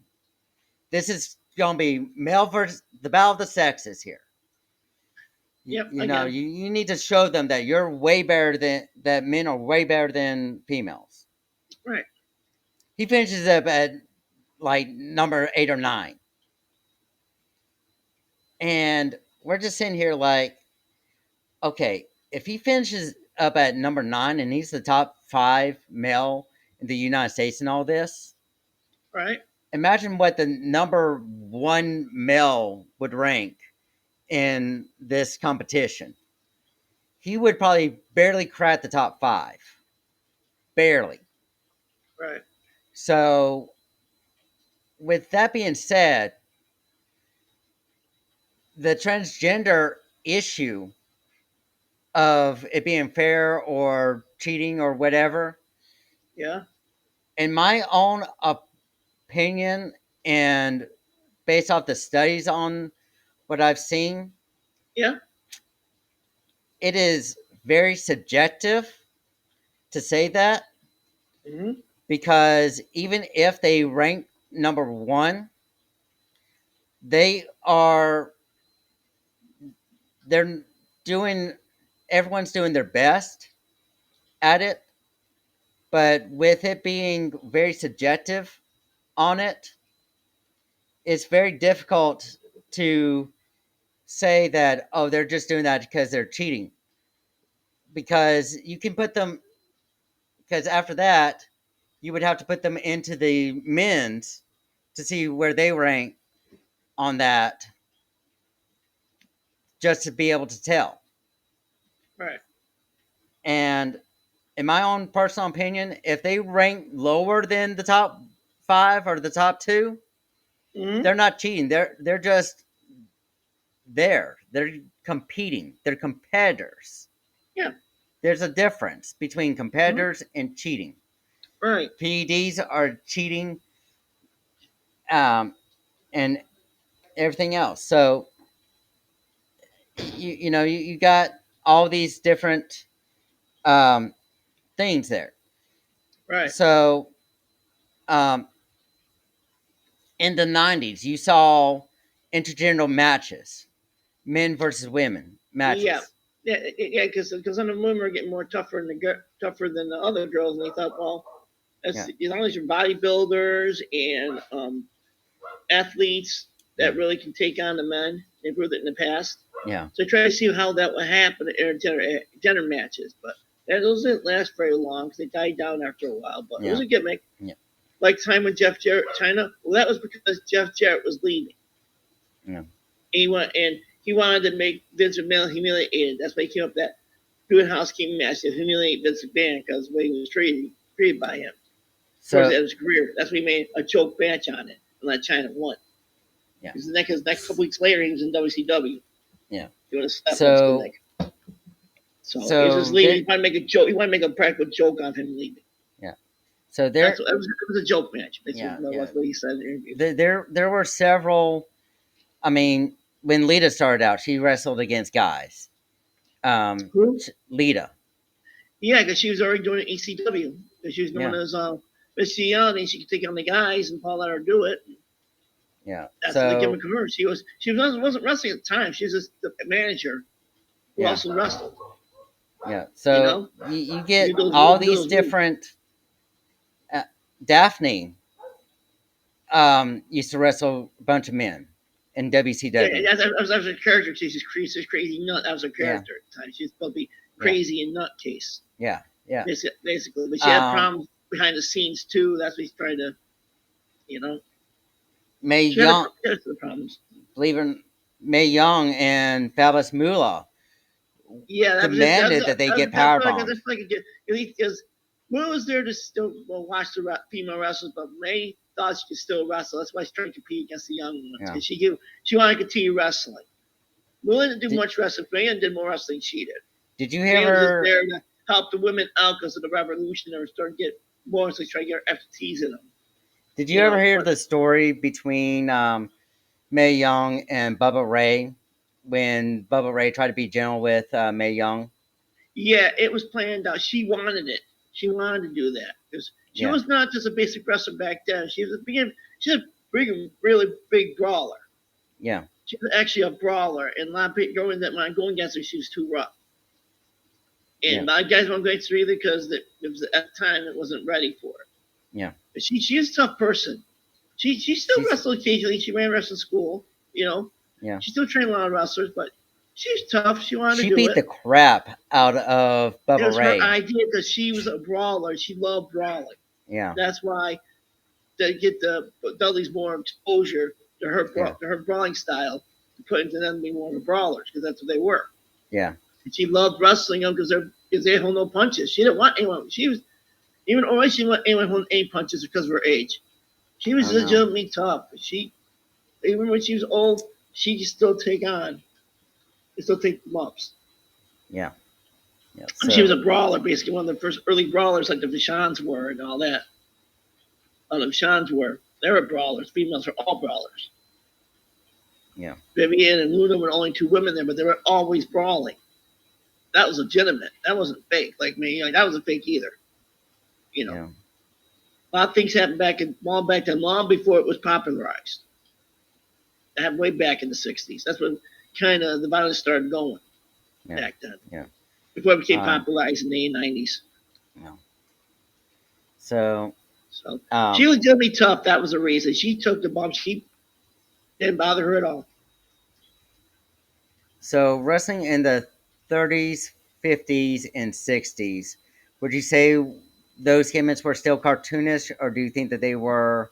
Speaker 1: This is gonna be male versus the battle of the sexes here.
Speaker 2: Yep.
Speaker 1: You know,
Speaker 2: Again.
Speaker 1: you need to show them that you're way better than that men are way better than females.
Speaker 2: Right.
Speaker 1: He finishes up at like number 8 or 9. And we're just sitting here like, okay, if he finishes up at number 9 and he's the top 5 male in the United States and all this,
Speaker 2: Right.
Speaker 1: imagine what the number 1 male would rank in this competition. He would probably barely crack the top 5. Barely.
Speaker 2: Right.
Speaker 1: So, with that being said, the transgender issue of it being fair or cheating or whatever,
Speaker 2: Yeah.
Speaker 1: in my own opinion and based off the studies on what I've seen,
Speaker 2: Yeah.
Speaker 1: it is very subjective to say that
Speaker 2: Mm-hmm.
Speaker 1: because even if they rank number 1, they are they're doing everyone's doing their best at it, but with it being very subjective on it, it's very difficult to say that, oh, they're just doing that because they're cheating, because you can put them, because after that you would have to put them into the men's to see where they rank on that, just to be able to tell.
Speaker 2: Right.
Speaker 1: And in my own personal opinion, if they rank lower than the top 5 or the top 2,
Speaker 2: Mm-hmm.
Speaker 1: they're not cheating. They're just there. They're competing. They're competitors.
Speaker 2: Yeah.
Speaker 1: There's a difference between
Speaker 2: Mm-hmm.
Speaker 1: competitors and cheating.
Speaker 2: Right.
Speaker 1: PEDs are cheating, and everything else. So you got all these different um, things there.
Speaker 2: Right.
Speaker 1: So um, in the 90s, you saw intergender matches, men versus women
Speaker 2: Yeah.
Speaker 1: matches.
Speaker 2: Yeah. Because some of the women are getting more tougher than tougher than the other girls, and they thought, well,
Speaker 1: Yeah,
Speaker 2: as long as you're bodybuilders and athletes
Speaker 1: yeah,
Speaker 2: that really can take on the men, they proved it in the past.
Speaker 1: yeah,
Speaker 2: So I try to see how that would happen in gender matches, but those didn't last very long because they died down after a while. But it was
Speaker 1: yeah,
Speaker 2: a gimmick.
Speaker 1: yeah,
Speaker 2: Like time with Jeff Jarrett, China. Well, that was because Jeff Jarrett was leaving.
Speaker 1: yeah.
Speaker 2: He wanted to make Vince McMahon humiliated. That's why he came up with that doing housekeeping match to humiliate Vince McMahon because the way he was treated by him towards the
Speaker 1: So
Speaker 2: end of his career. That's why he made a joke match on it and let China won.
Speaker 1: yeah,
Speaker 2: Because the next couple weeks later, he was in WCW
Speaker 1: yeah.
Speaker 2: doing a step on his
Speaker 1: So
Speaker 2: gimmick. So he was just
Speaker 1: so
Speaker 2: leaving.
Speaker 1: there,
Speaker 2: He wanted to make a joke. He wanted to make a practical joke on him leaving.
Speaker 1: yeah. So
Speaker 2: That's
Speaker 1: there,
Speaker 2: what it was a joke match. Basically,
Speaker 1: yeah, yeah.
Speaker 2: that's what he said in the interview.
Speaker 1: There were several. I mean, when Lita started out, she wrestled against guys.
Speaker 2: Who?
Speaker 1: Lita.
Speaker 2: Yeah, because she was already doing ECW. Because she was known
Speaker 1: Yeah,
Speaker 2: as Miss Young, she could take on the guys, and Paul let her do it.
Speaker 1: yeah.
Speaker 2: That's the
Speaker 1: So
Speaker 2: gimmick of her. Wasn't wrestling at the time. She was just the manager who
Speaker 1: yeah,
Speaker 2: also wrestled.
Speaker 1: yeah.
Speaker 2: You
Speaker 1: So
Speaker 2: know,
Speaker 1: you
Speaker 2: do
Speaker 1: get
Speaker 2: those
Speaker 1: all
Speaker 2: do
Speaker 1: these
Speaker 2: those moves.
Speaker 1: different. Daphne used to wrestle a bunch of men in
Speaker 2: Yeah,
Speaker 1: WCW.
Speaker 2: that was her character. She's this crazy nut. That was her
Speaker 1: Yeah,
Speaker 2: character at the time. She's supposed to be
Speaker 1: yeah,
Speaker 2: crazy and nutcase,
Speaker 1: yeah, yeah.
Speaker 2: basically. But she had
Speaker 1: Um,
Speaker 2: problems behind the scenes too. That's what he's trying to, you know.
Speaker 1: May
Speaker 2: She had
Speaker 1: Young,
Speaker 2: the problems.
Speaker 1: believe it, May Young and Fabulous Moolah
Speaker 2: Yeah, that was it.
Speaker 1: demanded that they get
Speaker 2: That's
Speaker 1: power
Speaker 2: what I got.
Speaker 1: bombed.
Speaker 2: That's what I could get. Because Will was there to still watch the female wrestlers, but May thought she could still wrestle. That's why she tried to compete against the young ones
Speaker 1: Yeah.
Speaker 2: because she wanted to continue wrestling. Will didn't do
Speaker 1: Did,
Speaker 2: much wrestling. May did more wrestling than she did.
Speaker 1: did you
Speaker 2: May was just
Speaker 1: ever
Speaker 2: there to help the women out because of the revolution. They were starting to get more, so try to get her FTs in them.
Speaker 1: did you
Speaker 2: You
Speaker 1: ever
Speaker 2: know,
Speaker 1: hear
Speaker 2: but
Speaker 1: the story between May Young and Bubba Ray when Bubba Ray tried to be gentle with May Young?
Speaker 2: yeah, it was planned out. She wanted it. She wanted to do that because she
Speaker 1: Yeah,
Speaker 2: was not just a basic wrestler back then. She was she's a big, really big brawler.
Speaker 1: yeah,
Speaker 2: She was actually a brawler, and a lot of people going against her, she was too rough.
Speaker 1: yeah,
Speaker 2: And my guys weren't going through either because it was at the time it wasn't ready for her.
Speaker 1: yeah.
Speaker 2: But she is a tough person. She still
Speaker 1: She's
Speaker 2: wrestled occasionally. She ran wrestling school, you know.
Speaker 1: yeah.
Speaker 2: She still trained a lot of wrestlers, but she's tough. She wanted to
Speaker 1: She
Speaker 2: do
Speaker 1: beat
Speaker 2: it.
Speaker 1: the crap out of
Speaker 2: It
Speaker 1: Bubba
Speaker 2: was her
Speaker 1: Ray.
Speaker 2: idea because she was a brawler. She loved brawling.
Speaker 1: Yeah,
Speaker 2: That's why they get the Dudley's more exposure to
Speaker 1: yeah,
Speaker 2: her brawling style to put into them being more brawlers because that's what they were.
Speaker 1: yeah.
Speaker 2: And she loved wrestling them because they hold no punches. She didn't want anyone. She was even always she didn't want anyone holding any punches because of her age. She was
Speaker 1: Oh no.
Speaker 2: legitimately tough. She even when she was old, she could still take on, still take the bumps.
Speaker 1: Yeah, yeah.
Speaker 2: She was
Speaker 1: So
Speaker 2: a brawler, basically one of the first early brawlers, like the Vishans were and all that. The Vishans were they were brawlers. Females were all brawlers.
Speaker 1: yeah,
Speaker 2: Vivian and Luna were only two women there, but they were always brawling. That was legitimate. That wasn't fake. Like me, like that wasn't fake either. You know,
Speaker 1: yeah,
Speaker 2: a lot of things happened back then, long before it was popularized. That happened way back in the '60s. That's when kind of the violence started going
Speaker 1: yeah,
Speaker 2: back then.
Speaker 1: yeah.
Speaker 2: Before it became
Speaker 1: Um,
Speaker 2: popularized in the '90s.
Speaker 1: yeah. So
Speaker 2: So she
Speaker 1: um,
Speaker 2: was legitimately tough. That was the reason she took the bump. She didn't bother her at all.
Speaker 1: so wrestling in the 30s, 50s, and 60s. Would you say those gimmicks were still cartoonish, or do you think that they were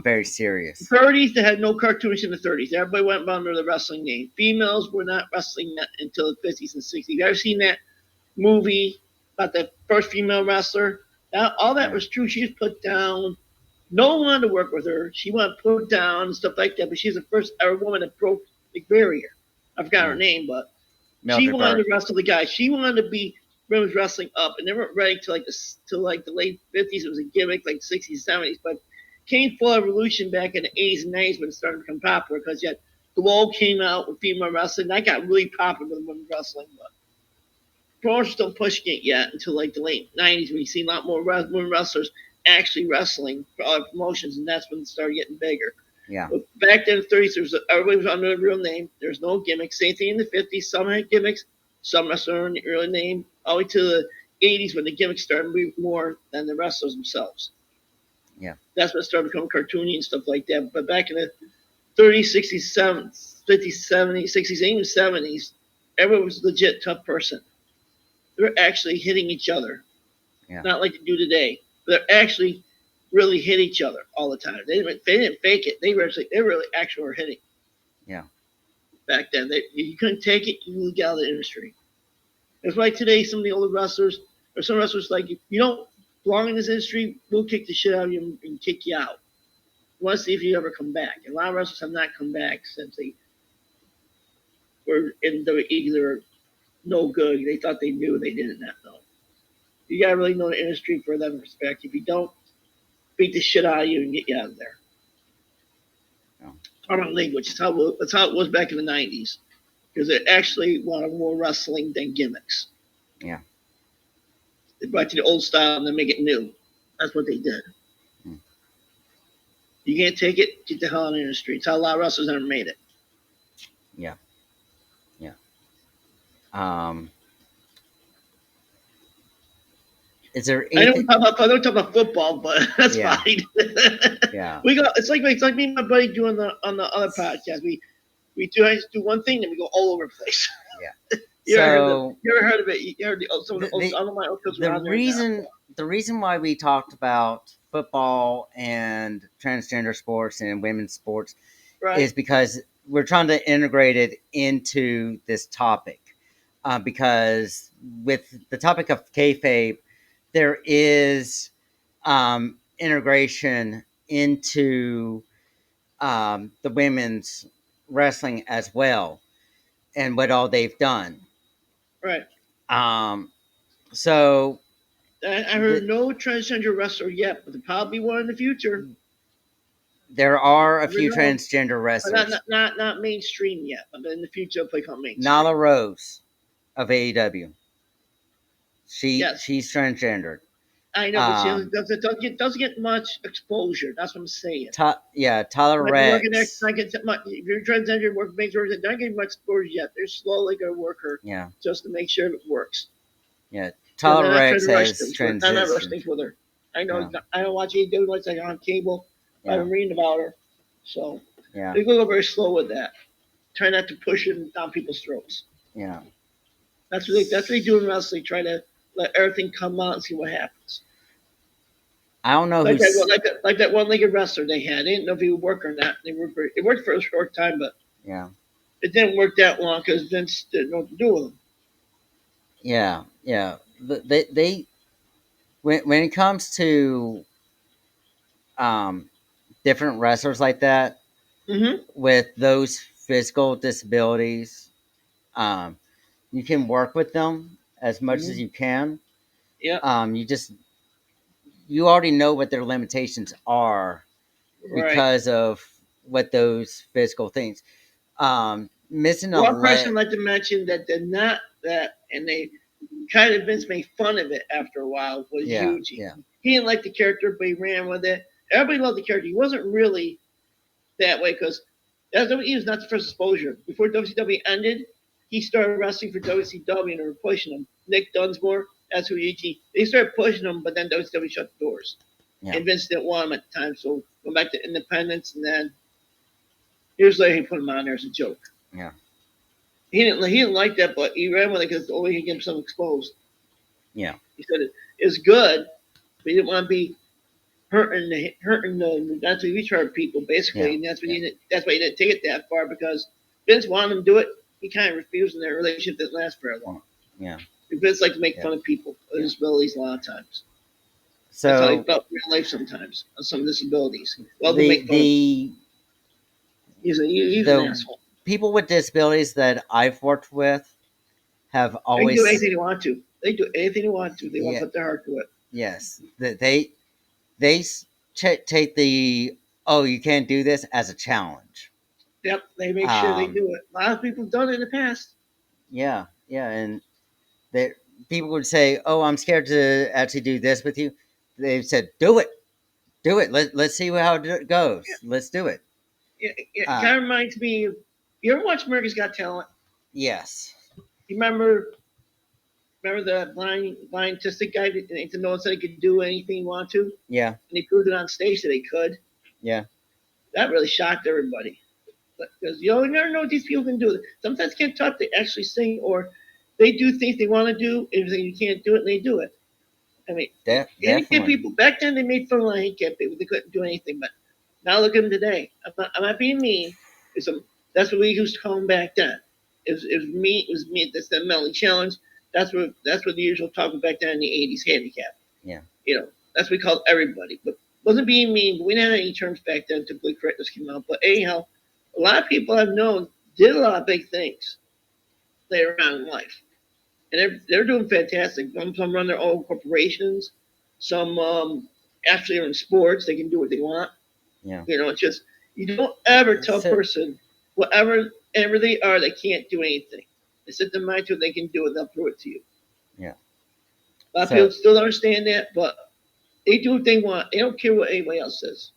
Speaker 1: very serious?
Speaker 2: '30s, they had no cartoonish in the '30s. Everybody went under the wrestling name. Females were not wrestling until the '50s and '60s. You ever seen that movie about the first female wrestler? All that
Speaker 1: Yeah,
Speaker 2: was true. She was put down. No one wanted to work with her. She wanted put down and stuff like that. But she's the first ever woman that broke the barrier. I forgot her
Speaker 1: yeah.
Speaker 2: name, but she
Speaker 1: Mildred
Speaker 2: wanted
Speaker 1: Burke.
Speaker 2: to wrestle the guy. She wanted to be women's wrestling up, and they weren't ready to like the late '50s. It was a gimmick, like '60s, '70s, but came full evolution back in the '80s and '90s when it started to become popular because yet the Glow came out with female wrestling. That got really popular with women's wrestling, but pro are still pushing it yet until like the late '90s when you see a lot more women wrestlers actually wrestling for other promotions, and that's when it started getting bigger.
Speaker 1: Yeah,
Speaker 2: But back then in the '30s, everybody was under a real name. There's no gimmicks. Same thing in the '50s. Some had gimmicks, some wrestlers under the real name. All the way to the '80s when the gimmicks started moving more than the wrestlers themselves.
Speaker 1: yeah,
Speaker 2: That's when it started becoming cartoony and stuff like that. But back in the '30s, '60s, '50s, '70s, '60s, even '70s, everyone was a legit tough person. They were actually hitting each other,
Speaker 1: yeah,
Speaker 2: not like they do today. They're actually really hit each other all the time. They didn't fake it. They really actually were hitting
Speaker 1: yeah,
Speaker 2: back then. You couldn't take it, you would get out of the industry. It's like today, some of the older wrestlers, or some wrestlers, like, if you don't belong in this industry, we'll kick the shit out of you and kick you out. We want to see if you ever come back. And a lot of wrestlers have not come back since they were in WWE. They were no good. They thought they knew, they did not know. You got to really know the industry for them to respect. If you don't, beat the shit out of you and get you out of there.
Speaker 1: yeah,
Speaker 2: Talk about language. That's how it was back in the '90s. Because they actually wanted more wrestling than gimmicks.
Speaker 1: yeah.
Speaker 2: They brought you the old style and then make it new. That's what they did.
Speaker 1: Mm,
Speaker 2: You can't take it, get the hell out of the industry. It's how a lot of wrestlers never made it.
Speaker 1: yeah, yeah. Um, is there anything?
Speaker 2: I don't talk about football, but that's
Speaker 1: Yeah,
Speaker 2: fine.
Speaker 1: yeah,
Speaker 2: We go. It's like me and my buddy doing on the other podcast. We do I just do one thing, then we go all over the place.
Speaker 1: yeah.
Speaker 2: You ever heard
Speaker 1: So
Speaker 2: you ever heard of it? You heard some of the
Speaker 1: the
Speaker 2: some of my uncles
Speaker 1: the
Speaker 2: were on there now.
Speaker 1: reason the reason why we talked about football and transgender sports and women's sports
Speaker 2: Right.
Speaker 1: is because we're trying to integrate it into this topic. Because with the topic of kayfabe, there is integration into the women's wrestling as well, and what all they've done.
Speaker 2: Right.
Speaker 1: Um, so
Speaker 2: I heard
Speaker 1: the,
Speaker 2: no transgender wrestler yet, but there probably one in the future.
Speaker 1: there are a
Speaker 2: Never
Speaker 1: few
Speaker 2: know.
Speaker 1: transgender
Speaker 2: But not,
Speaker 1: wrestlers.
Speaker 2: not not not mainstream yet. But in the future, it'll become mainstream.
Speaker 1: Nala Rose of AEW,
Speaker 2: Yes,
Speaker 1: she's transgendered.
Speaker 2: I know, but she
Speaker 1: Um,
Speaker 2: doesn't get much exposure. That's what I'm saying.
Speaker 1: Yeah, Tyler
Speaker 2: Might be working there.
Speaker 1: Rex.
Speaker 2: Not get much. If you're transgender, work make sure they're not getting much exposure yet. They're slowly going to work her
Speaker 1: Yeah,
Speaker 2: just to make sure it works.
Speaker 1: yeah.
Speaker 2: Because
Speaker 1: Tyler
Speaker 2: they're not trying
Speaker 1: Rex
Speaker 2: to rush
Speaker 1: has
Speaker 2: things. I'm not rushing
Speaker 1: transitioned.
Speaker 2: things with her. I know.
Speaker 1: Yeah,
Speaker 2: I don't watch any like that on cable. I've
Speaker 1: yeah,
Speaker 2: been reading about her, so
Speaker 1: yeah,
Speaker 2: they go very slow with that. Try not to push it down people's throats.
Speaker 1: yeah.
Speaker 2: That's what they do in wrestling. Try to let everything come out and see what happens.
Speaker 1: I don't know
Speaker 2: Like that,
Speaker 1: who's.
Speaker 2: like that one-legged wrestler they had. They didn't know if he would work or not. It worked for a short time, but
Speaker 1: Yeah,
Speaker 2: it didn't work that long because Vince didn't know what to do with him.
Speaker 1: yeah, yeah. They when it comes to um, different wrestlers like that
Speaker 2: Mm-hmm.
Speaker 1: with those physical disabilities, um, you can work with them as much as
Speaker 2: Mm-hmm.
Speaker 1: you can.
Speaker 2: Yep.
Speaker 1: You just you already know what their limitations are
Speaker 2: Right.
Speaker 1: because of what those physical things. Missing a
Speaker 2: One person
Speaker 1: leg.
Speaker 2: like to mention that they're not that, and they kind of Vince made fun of it after a while was
Speaker 1: Yeah,
Speaker 2: Yuji.
Speaker 1: yeah,
Speaker 2: He didn't like the character, but he ran with it. Everybody loved the character. He wasn't really that way because WWE was not the first exposure. Before WCW ended, he started wrestling for WCW and they were pushing him. Nick Dunsmore, that's who Yuji. They started pushing him, but then WCW shut the doors.
Speaker 1: yeah,
Speaker 2: And Vince didn't want him at the time, so went back to Independence, and then years later he put him on there as a joke.
Speaker 1: yeah,
Speaker 2: He didn't like that, but he ran with it because only he could get himself exposed.
Speaker 1: yeah,
Speaker 2: He said it's good, but he didn't want to be hurting the that's what he hurt people basically,
Speaker 1: yeah,
Speaker 2: and
Speaker 1: yeah,
Speaker 2: that's why he didn't take it that far because Vince wanted him to do it. He kind of refused, and their relationship didn't last very long.
Speaker 1: yeah,
Speaker 2: Vince liked to make
Speaker 1: yeah,
Speaker 2: fun of people with
Speaker 1: yeah.
Speaker 2: disabilities a lot of times. That's how he
Speaker 1: So
Speaker 2: felt in real life sometimes on some disabilities. Well, to
Speaker 1: the
Speaker 2: make fun of.
Speaker 1: the
Speaker 2: He's an
Speaker 1: the
Speaker 2: asshole.
Speaker 1: people with disabilities that I've worked with have
Speaker 2: They can do
Speaker 1: always
Speaker 2: anything they want to. They do anything they want to. They want
Speaker 1: yeah
Speaker 2: to put their heart to it.
Speaker 1: yes that they take the oh you can't do this as a challenge.
Speaker 2: Yep, they make sure they
Speaker 1: Um,
Speaker 2: do it. A lot of people have done it in the past.
Speaker 1: yeah, yeah, and that people would say, "Oh, I'm scared to actually do this with you." They've said, "Do it, do it. Let's see how it goes. Let's do it."
Speaker 2: It
Speaker 1: Uh,
Speaker 2: kind of reminds me of you ever watch America's Got Talent?
Speaker 1: yes,
Speaker 2: You remember the blind autistic guy that didn't know that he could do anything he wanted to, and
Speaker 1: yeah,
Speaker 2: he proved it on stage that he could.
Speaker 1: yeah,
Speaker 2: That really shocked everybody because you never know what these people can do. Sometimes they can't talk; they actually sing, or they do things they want to do, and you can't do it, and they do it. I mean, handicapped
Speaker 1: definitely,
Speaker 2: people back then they made fun of handicapped people; they couldn't do anything. But now look at them today. I'm not being mean. It's a, that's what we used to call them back then. It was me. It was me. That's the mentally challenged. That's what the usual talk back then in the '80s. Handicap.
Speaker 1: yeah,
Speaker 2: That's what we called everybody. But wasn't being mean. But we didn't have any terms back then until Blake Correctness came out. But anyhow, a lot of people I've known did a lot of big things later on in life, and they're doing fantastic. Some run their own corporations. Some actually are in sports. They can do what they want.
Speaker 1: yeah.
Speaker 2: It's just you don't ever tell a
Speaker 1: So
Speaker 2: person whatever they are, they can't do anything. They set their mind to it, they can do it, they'll prove it to you.
Speaker 1: yeah,
Speaker 2: A lot of people
Speaker 1: so
Speaker 2: still don't understand that, but they do what they want. They don't care what anybody else says.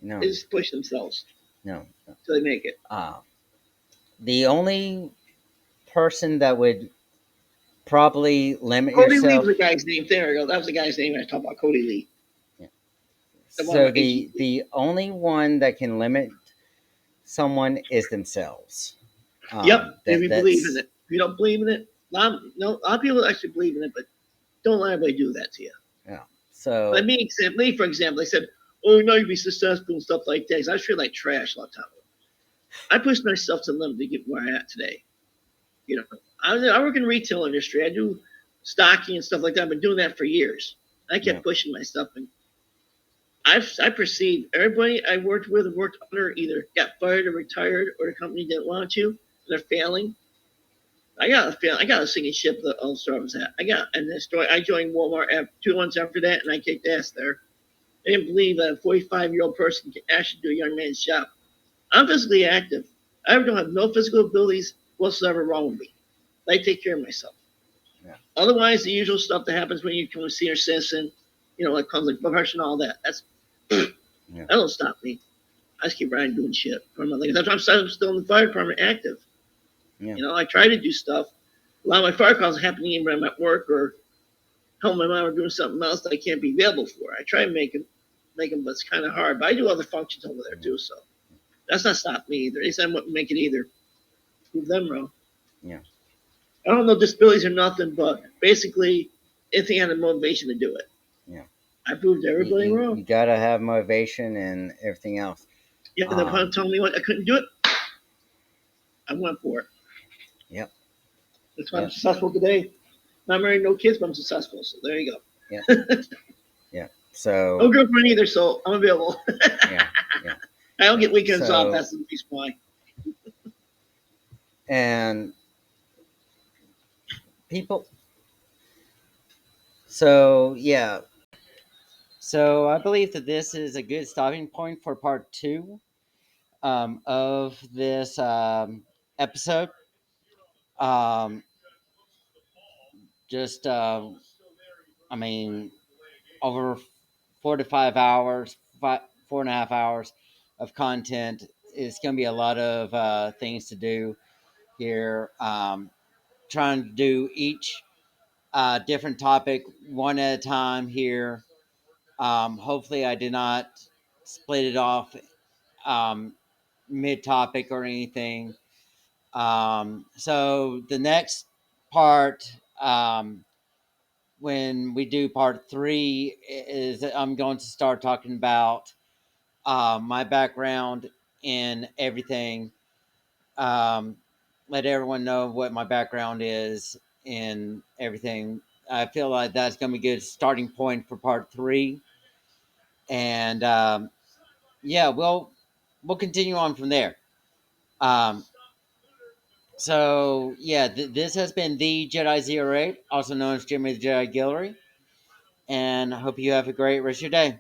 Speaker 2: They
Speaker 1: no,
Speaker 2: just push themselves
Speaker 1: no.
Speaker 2: until they make it.
Speaker 1: Uh, the only person that would probably limit
Speaker 2: Cody Lee was the
Speaker 1: yourself.
Speaker 2: guy's name. There we go. That was the guy's name I talked about. Cody Lee,
Speaker 1: Yeah.
Speaker 2: the one
Speaker 1: So
Speaker 2: with AGT.
Speaker 1: the only one that can limit someone is themselves.
Speaker 2: Yep, if you believe in
Speaker 1: That's
Speaker 2: it. If you don't believe in it, no, a lot of people actually believe in it, but don't let anybody do that to you.
Speaker 1: yeah.
Speaker 2: Like
Speaker 1: So
Speaker 2: me, for example, they said, "Oh, no, you be successful and stuff like that." 'Cause I was feeling like trash a lot of time. I pushed myself to the limit to get where I'm at today. You know, I work in the retail industry. I do stocking and stuff like that. I've been doing that for years. I
Speaker 1: yeah,
Speaker 2: kept pushing myself, and I perceived everybody I worked with and worked under either got fired or retired, or the company didn't want to. They're failing. I got a sinking ship that all store I was at. And the story. I joined Walmart 2 months after that, and I kicked ass there. I didn't believe that a 45-year-old person can actually do a young man's job. I'm physically active. I don't have no physical abilities whatsoever wrong with me. I take care of myself.
Speaker 1: yeah,
Speaker 2: Otherwise, the usual stuff that happens when you become a senior citizen, like comes like blood pressure and all that. That
Speaker 1: yeah,
Speaker 2: don't stop me. I just keep riding doing shit. That's why I'm still in the fire department active.
Speaker 1: yeah,
Speaker 2: I try to do stuff. A lot of my fire calls are happening when I'm at work or helping my mom or doing something else that I can't be available for. I try to make them, but it's kind of hard. But I do other functions over there too, so that's not stopping me either. They said I wouldn't make it either. Prove them wrong.
Speaker 1: yeah,
Speaker 2: I don't know disabilities or nothing, but basically, anything had the motivation to do it.
Speaker 1: yeah.
Speaker 2: I proved everybody
Speaker 1: You
Speaker 2: wrong.
Speaker 1: gotta have motivation and everything else.
Speaker 2: Yeah, the opponent
Speaker 1: Um,
Speaker 2: told me what I couldn't do it. I went for it.
Speaker 1: yep,
Speaker 2: That's why I'm
Speaker 1: yep,
Speaker 2: successful today. Not married, no kids, but I'm successful. So there you
Speaker 1: yep,
Speaker 2: go.
Speaker 1: yep.
Speaker 2: No
Speaker 1: So
Speaker 2: girlfriend either, so I'm available.
Speaker 1: yeah, yeah,
Speaker 2: I don't
Speaker 1: yeah.
Speaker 2: get weekends off.
Speaker 1: So
Speaker 2: That's the reason why.
Speaker 1: and people. So yeah. So I believe that this is a good stopping point for part two of this episode. Um, just I mean, over 4 to 5 hours, 4.5 hours of content. It's going to be a lot of things to do here. Trying to do each different topic one at a time here. Hopefully, I did not split it off um, mid topic or anything. So the next part, when we do part three, is that I'm going to start talking about my background in everything. Um, Let everyone know what my background is in everything. I feel like that's going to be a good starting point for part three, and yeah, we'll continue on from there. Um, so yeah, this has been the Jedi Zero 08, also known as Jimmy the Jedi Guillory, and I hope you have a great rest of your day.